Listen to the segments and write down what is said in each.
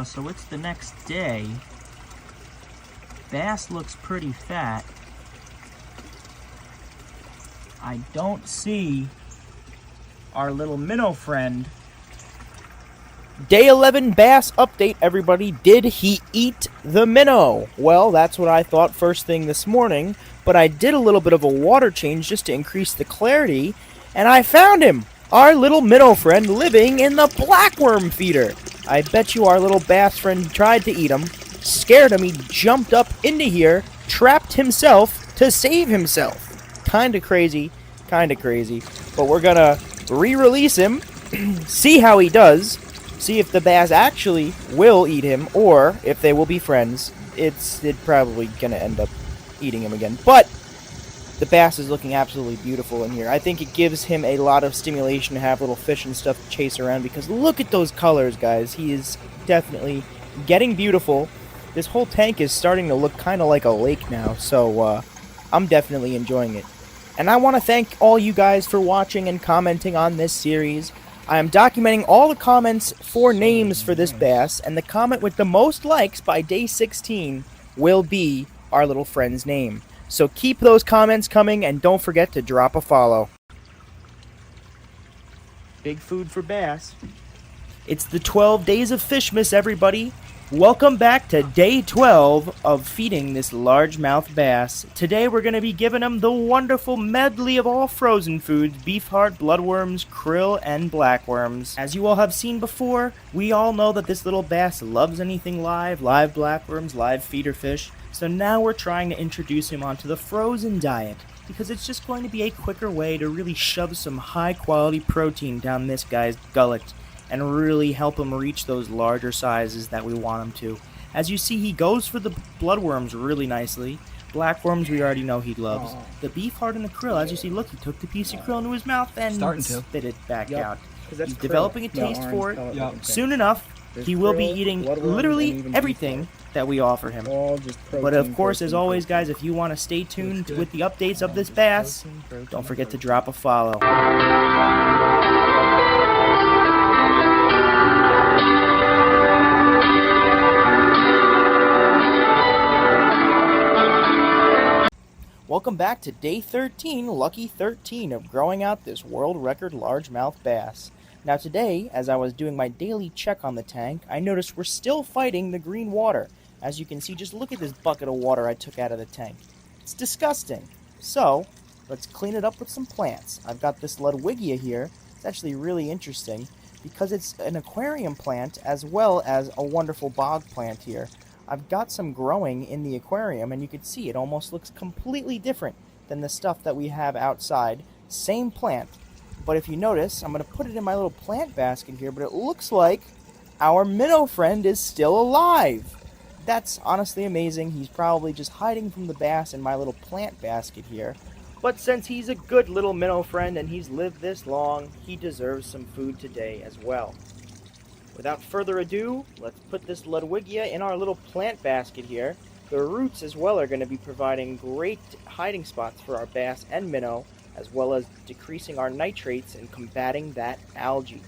So it's the next day. Bass looks pretty fat. I don't see our little minnow friend. Day 11 bass update, everybody. Did he eat the minnow? Well, that's what I thought first thing this morning, but I did a little bit of a water change just to increase the clarity, and I found him! Our little minnow friend living in the blackworm feeder. I bet you our little bass friend tried to eat him, scared him, he jumped up into here, trapped himself to save himself. Kinda crazy, but we're gonna re-release him, see how he does, see if the bass actually will eat him, or if they will be friends. It's probably gonna end up eating him again, but the bass is looking absolutely beautiful in here. I think it gives him a lot of stimulation to have little fish and stuff to chase around, because look at those colors, guys. He is definitely getting beautiful. This whole tank is starting to look kind of like a lake now, so I'm definitely enjoying it. And I want to thank all you guys for watching and commenting on this series. I am documenting all the comments for names for this bass, and the comment with the most likes by day 16 will be our little friend's name. So keep those comments coming, and don't forget to drop a follow. Big food for bass. It's the 12 days of Fishmas, everybody. Welcome back to day 12 of feeding this largemouth bass. Today we're going to be giving him the wonderful medley of all frozen foods: beef heart, bloodworms, krill, and blackworms. As you all have seen before, we all know that this little bass loves anything live blackworms, live feeder fish. So now we're trying to introduce him onto the frozen diet, because it's just going to be a quicker way to really shove some high quality protein down this guy's gullet and really help him reach those larger sizes that we want him to. As you see, he goes for the bloodworms really nicely. Blackworms we already know he loves. The beef heart and the krill, as you see, look, he took the piece of krill into his mouth and spit it back out. He's developing a taste for it. Soon enough, he will be eating literally everything that we offer him. But of course, as always, guys, if you want to stay tuned with the updates of this bass, don't forget to drop a follow. Welcome back to day 13, lucky 13, of growing out this world record largemouth bass. Now today, as I was doing my daily check on the tank, I noticed we're still fighting the green water. As you can see, just look at this bucket of water I took out of the tank. It's disgusting. So, let's clean it up with some plants. I've got this Ludwigia here. It's actually really interesting because it's an aquarium plant as well as a wonderful bog plant here. I've got some growing in the aquarium, and you can see it almost looks completely different than the stuff that we have outside. Same plant. But if you notice, I'm going to put it in my little plant basket here, but it looks like our minnow friend is still alive. That's honestly amazing. He's probably just hiding from the bass in my little plant basket here. But since he's a good little minnow friend and he's lived this long, he deserves some food today as well. Without further ado, let's put this Ludwigia in our little plant basket here. The roots as well are going to be providing great hiding spots for our bass and minnow, as well as decreasing our nitrates and combating that algae.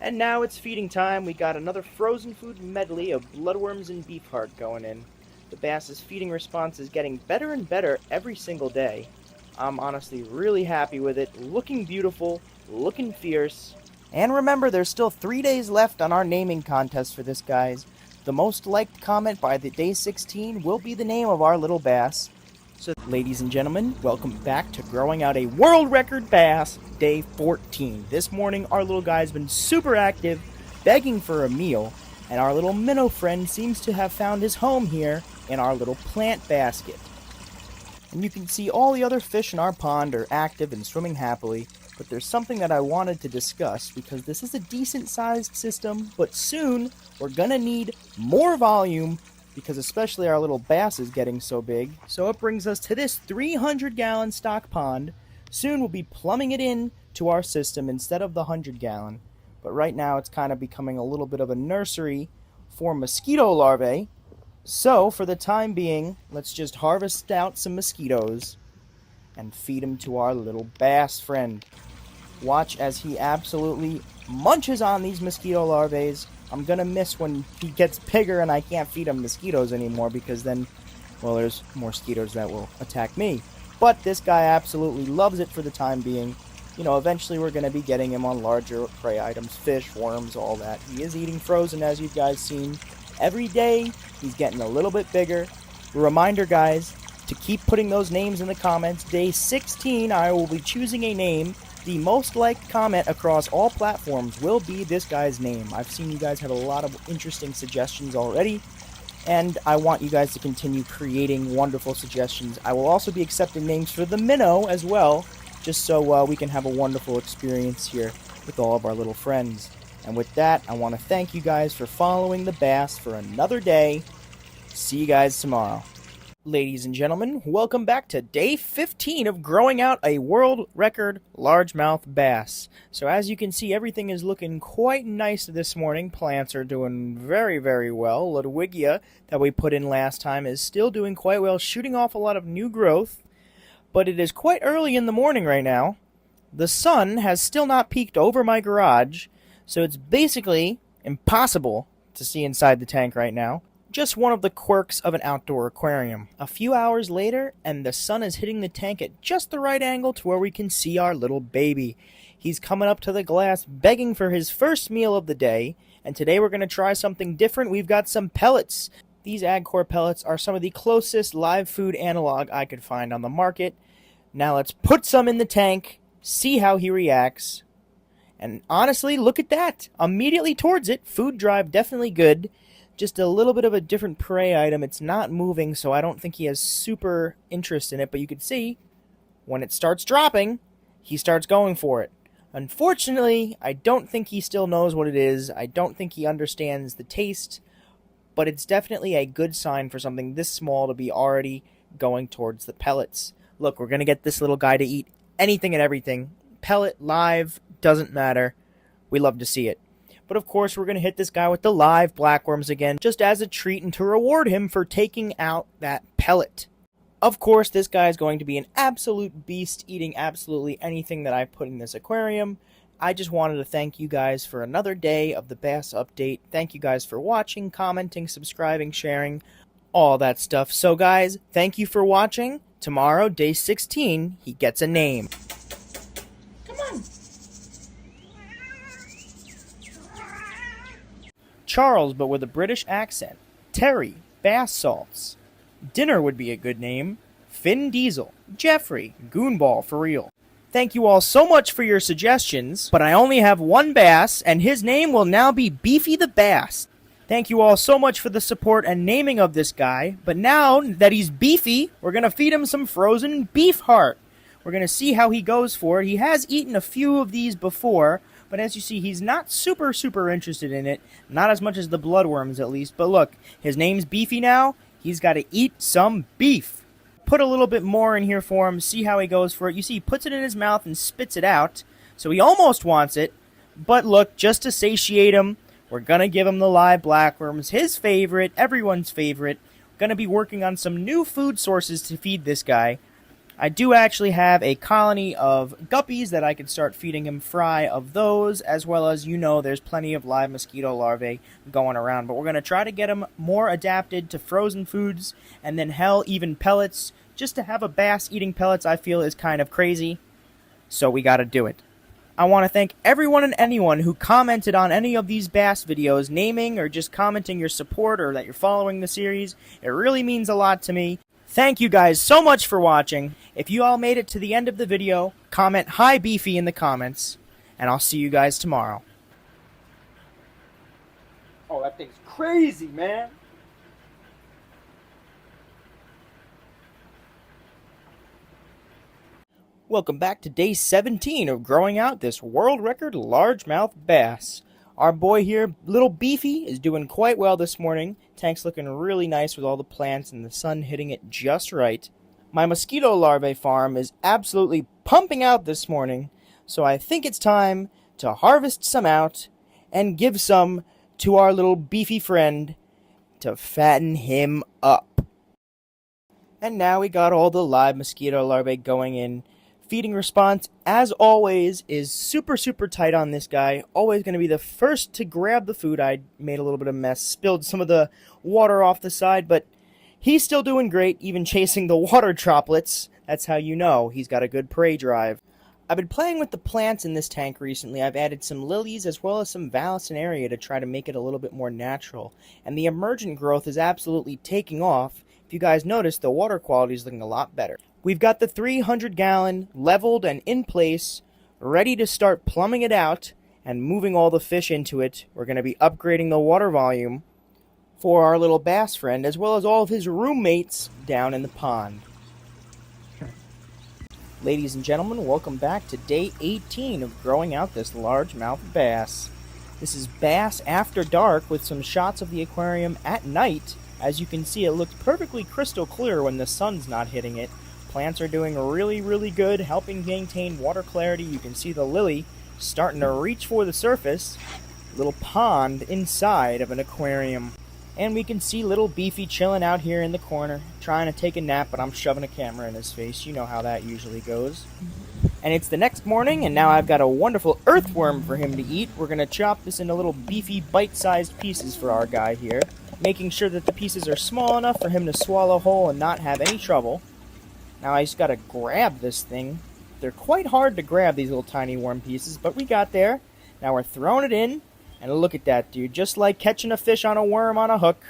And now it's feeding time. We got another frozen food medley of bloodworms and beef heart going in. The bass's feeding response is getting better and better every single day. I'm honestly really happy with it. Looking beautiful, looking fierce. And remember, there's still 3 days left on our naming contest for this, guys. The most liked comment by the day 16 will be the name of our little bass. So, ladies and gentlemen, welcome back to growing out a world record bass, day 14. This morning, our little guy's been super active, begging for a meal, and our little minnow friend seems to have found his home here in our little plant basket. And you can see all the other fish in our pond are active and swimming happily. But there's something that I wanted to discuss, because this is a decent-sized system, but soon we're gonna need more volume, because especially our little bass is getting so big. So it brings us to this 300-gallon stock pond. Soon we'll be plumbing it in to our system instead of the 100-gallon. But right now it's kind of becoming a little bit of a nursery for mosquito larvae. So for the time being, let's just harvest out some mosquitoes and feed them to our little bass friend. Watch as he absolutely munches on these mosquito larvae I'm gonna miss when he gets bigger and I can't feed him mosquitoes anymore, because then, well, there's more mosquitoes that will attack me. But this guy absolutely loves it for the time being. You know, eventually we're going to be getting him on larger prey items, fish, worms, all that. He is eating frozen, as you guys seen. Every day, he's getting a little bit bigger. A reminder, guys, to keep putting those names in the comments. Day 16, I will be choosing a name. The most liked comment across all platforms will be this guy's name. I've seen you guys have a lot of interesting suggestions already, and I want you guys to continue creating wonderful suggestions. I will also be accepting names for the minnow as well, just so we can have a wonderful experience here with all of our little friends. And with that, I want to thank you guys for following the bass for another day. See you guys tomorrow. Ladies and gentlemen, welcome back to day 15 of growing out a world record largemouth bass. So as you can see, everything is looking quite nice this morning. Plants are doing very, very well. Ludwigia that we put in last time is still doing quite well, shooting off a lot of new growth. But it is quite early in the morning right now. The sun has still not peeked over my garage, so it's basically impossible to see inside the tank right now. Just one of the quirks of an outdoor aquarium. A few hours later, and the sun is hitting the tank at just the right angle to where we can see our little baby. He's coming up to the glass begging for his first meal of the day, and today we're going to try something different. We've got some pellets. These AgCore pellets are some of the closest live food analog I could find on the market. Now let's put some in the tank, see how he reacts. And honestly, look at that. Immediately towards it. Food drive, definitely good. Just a little bit of a different prey item. It's not moving, so I don't think he has super interest in it. But you can see, when it starts dropping, he starts going for it. Unfortunately, I don't think he still knows what it is. I don't think he understands the taste. But it's definitely a good sign for something this small to be already going towards the pellets. Look, we're going to get this little guy to eat anything and everything. Pellet, live, doesn't matter. We love to see it. But of course, we're going to hit this guy with the live blackworms again, just as a treat and to reward him for taking out that pellet. Of course, this guy is going to be an absolute beast, eating absolutely anything that I put in this aquarium. I just wanted to thank you guys for another day of the Bass Update. Thank you guys for watching, commenting, subscribing, sharing, all that stuff. So guys, thank you for watching. Tomorrow, day 16, he gets a name. Come on. Charles, but with a British accent. Terry, bass salts. Dinner would be a good name. Finn Diesel. Jeffrey, Goonball for real. Thank you all so much for your suggestions, but I only have one bass, and his name will now be Beefy the Bass. Thank you all so much for the support and naming of this guy, but now that he's beefy, we're going to feed him some frozen beef heart. We're going to see how he goes for it. He has eaten a few of these before, but as you see, he's not super interested in it. Not as much as the bloodworms, at least. But look, his name's Beefy now. He's got to eat some beef. Put a little bit more in here for him, see how he goes for it. You see, he puts it in his mouth and spits it out. So he almost wants it. But look, just to satiate him, we're going to give him the live blackworms. His favorite, everyone's favorite. Going to be working on some new food sources to feed this guy. I do actually have a colony of guppies that I could start feeding him fry of those, as well as, you know, there's plenty of live mosquito larvae going around. But we're going to try to get him more adapted to frozen foods, and then hell, even pellets. Just to have a bass eating pellets, I feel, is kind of crazy. So we got to do it. I want to thank everyone and anyone who commented on any of these bass videos, naming or just commenting your support or that you're following the series. It really means a lot to me. Thank you guys so much for watching. If you all made it to the end of the video, comment "Hi Beefy" in the comments, and I'll see you guys tomorrow. Oh, that thing's crazy, man. Welcome back to day 17 of growing out this world record largemouth bass. Our boy here, little Beefy, is doing quite well this morning. Tank's looking really nice with all the plants and the sun hitting it just right. My mosquito larvae farm is absolutely pumping out this morning, so I think it's time to harvest some out and give some to our little Beefy friend to fatten him up. And now we got all the live mosquito larvae going in, Feeding response, as always, is super tight on this guy. Always going to be the first to grab the food. I made a little bit of a mess, spilled some of the water off the side, but he's still doing great, even chasing the water droplets. That's how you know he's got a good prey drive. I've been playing with the plants in this tank recently. I've added some lilies as well as some vallisneria to try to make it a little bit more natural. And the emergent growth is absolutely taking off. If you guys notice, the water quality is looking a lot better. We've got the 300-gallon leveled and in place, ready to start plumbing it out and moving all the fish into it. We're going to be upgrading the water volume for our little bass friend, as well as all of his roommates down in the pond. Ladies and gentlemen, welcome back to day 18 of growing out this largemouth bass. This is Bass After Dark with some shots of the aquarium at night. As you can see, it looks perfectly crystal clear when the sun's not hitting it. Plants are doing really good, helping maintain water clarity. You can see the lily starting to reach for the surface. Little pond inside of an aquarium. And we can see little Beefy chilling out here in the corner, trying to take a nap, but I'm shoving a camera in his face. You know how that usually goes. And it's the next morning, and now I've got a wonderful earthworm for him to eat. We're going to chop this into little beefy, bite-sized pieces for our guy here, making sure that the pieces are small enough for him to swallow whole and not have any trouble. Now I just got to grab this thing. They're quite hard to grab, these little tiny worm pieces, but we got there. Now we're throwing it in. And look at that, dude. Just like catching a fish on a worm on a hook.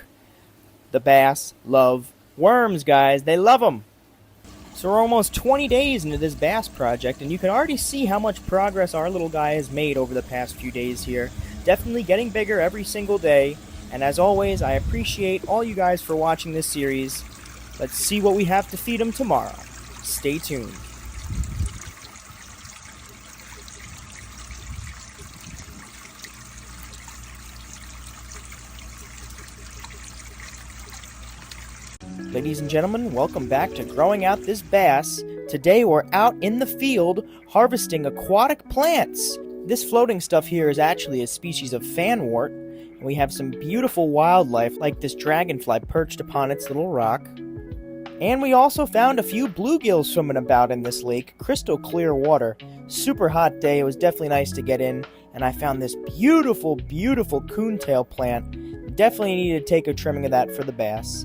The bass love worms, guys. They love them. So we're almost 20 days into this bass project, and you can already see how much progress our little guy has made over the past few days here. Definitely getting bigger every single day. And as always, I appreciate all you guys for watching this series. Let's see what we have to feed him tomorrow. Stay tuned. Ladies and gentlemen, welcome back to Growing Out This Bass. Today we're out in the field harvesting aquatic plants. This floating stuff here is actually a species of fanwort. And we have some beautiful wildlife like this dragonfly perched upon its little rock. And we also found a few bluegills swimming about in this lake. Crystal clear water. Super hot day. It was definitely nice to get in. And I found this beautiful coontail plant. Definitely need to take a trimming of that for the bass.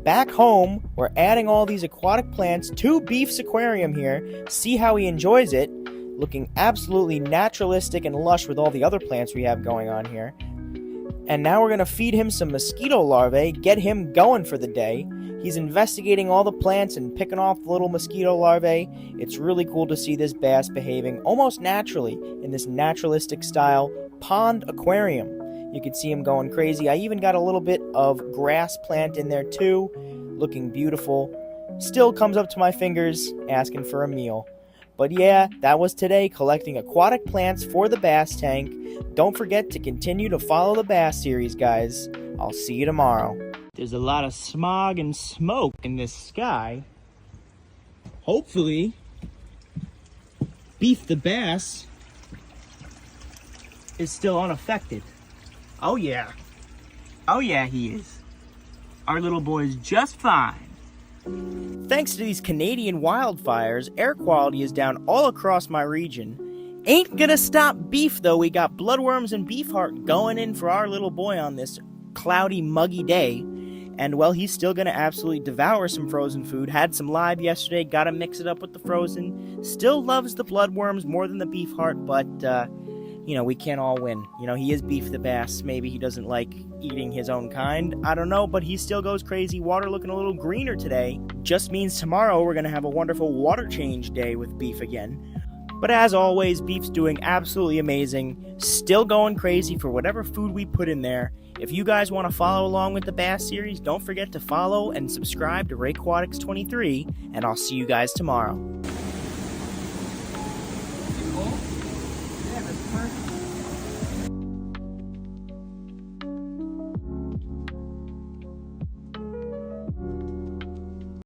Back home, we're adding all these aquatic plants to Beef's aquarium here. See how he enjoys it. Looking absolutely naturalistic and lush with all the other plants we have going on here. And now we're going to feed him some mosquito larvae, get him going for the day. He's investigating all the plants and picking off the little mosquito larvae. It's really cool to see this bass behaving almost naturally in this naturalistic style pond aquarium. You can see him going crazy. I even got a little bit of grass plant in there too. Looking beautiful. Still comes up to my fingers asking for a meal. But yeah, that was today, collecting aquatic plants for the bass tank. Don't forget to continue to follow the bass series, guys. I'll see you tomorrow. There's a lot of smog and smoke in this sky. Hopefully, Beef the bass is still unaffected. Oh yeah. Oh yeah, he is. Our little boy's just fine. Thanks to these Canadian wildfires, air quality is down all across my region. Ain't gonna stop Beef, though. We got bloodworms and beef heart going in for our little boy on this cloudy, muggy day. And, well, he's still gonna absolutely devour some frozen food. Had some live yesterday, gotta mix it up with the frozen. Still loves the bloodworms more than the beef heart, but, we can't all win. He is Beef the bass. Maybe he doesn't like eating his own kind. I don't know, but he still goes crazy. Water looking a little greener today. Just means tomorrow we're going to have a wonderful water change day with Beef again. But as always, Beef's doing absolutely amazing. Still going crazy for whatever food we put in there. If you guys want to follow along with the bass series, don't forget to follow and subscribe to Rayquatics23, and I'll see you guys tomorrow. Yeah, that's perfect.